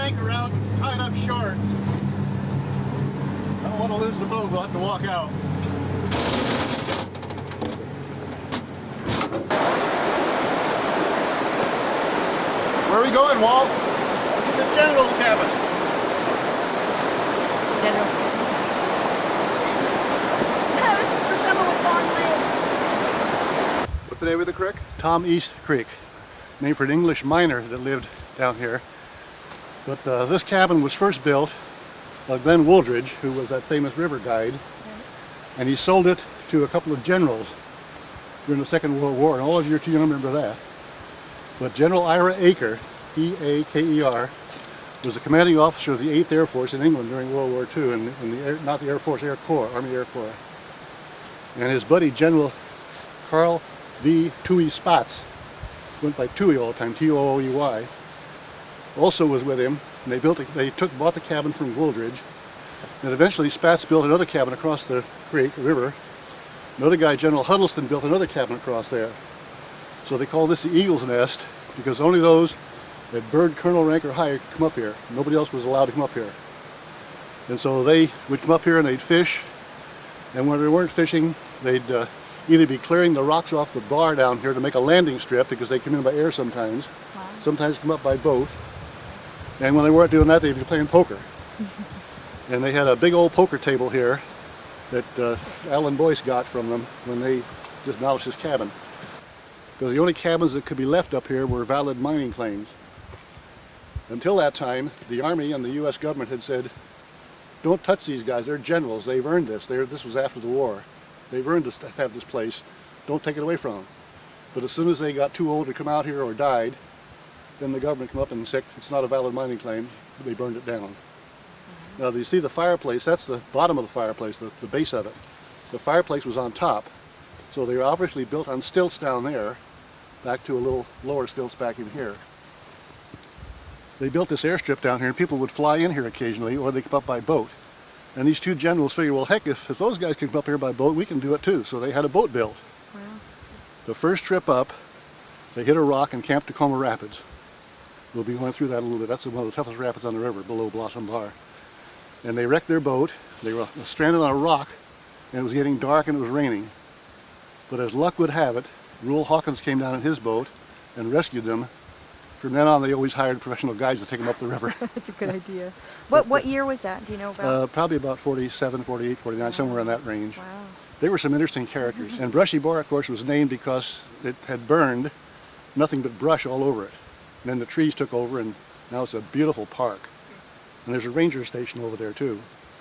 anchor out, tied up short. I don't want to lose the boat, we'll have to walk out. Where are we going, Walt? To the general's cabin. General's cabin. No, this is for someone with long legs. What's the name of the creek? Tom East Creek, named for an English miner that lived down here. But this cabin was first built by Glenn Wooldridge, who was that famous river guide, and he sold it to a couple of generals during the Second World War, and all of you are too young to remember that. But General Ira Aker, E-A-K-E-R, was the commanding officer of the 8th Air Force in England during World War II, and not the Air Force, Air Corps, Army Air Corps. And his buddy, General Carl V. Tooey Spatz, went by Tooey all the time, T-O-O-E-Y, also was with him, and they bought the cabin from Wooldridge, and eventually Spatz built another cabin across the creek, the river. Another guy, General Huddleston, built another cabin across there. So they call this the Eagle's Nest, because only those that bird colonel rank or higher could come up here. Nobody else was allowed to come up here. And so they would come up here and they'd fish, and when they weren't fishing, they'd either be clearing the rocks off the bar down here to make a landing strip, because they come in by air sometimes, sometimes come up by boat, and when they weren't doing that, they'd be playing poker. And they had a big old poker table here that Alan Boyce got from them when they just demolished his cabin. Because the only cabins that could be left up here were valid mining claims. Until that time, the Army and the U.S. government had said, don't touch these guys, they're generals, they've earned this. This was after the war. They've earned to have this place, don't take it away from them. But as soon as they got too old to come out here or died, then the government came up and said, it's not a valid mining claim, they burned it down. Now you see the fireplace, that's the bottom of the fireplace, the base of it. The fireplace was on top, so they were obviously built on stilts down there, back to a little lower stilts back in here. They built this airstrip down here and people would fly in here occasionally, or they come up by boat. And these two generals figured, well heck, if those guys can come up here by boat, we can do it too. So they had a boat built. Wow. The first trip up, they hit a rock and camped Tacoma Rapids. We'll be going through that a little bit. That's one of the toughest rapids on the river, below Blossom Bar. And they wrecked their boat. They were stranded on a rock, and it was getting dark and it was raining. But as luck would have it, Rule Hawkins came down in his boat and rescued them. From then on, they always hired professional guides to take them up the river. That's a good idea. What year was that? Do you know about? Probably about 47, 48, 49, wow. Somewhere in that range. Wow. They were some interesting characters. And Brushy Bar, of course, was named because it had burned nothing but brush all over it. And then the trees took over, and now it's a beautiful park. And there's a ranger station over there, too.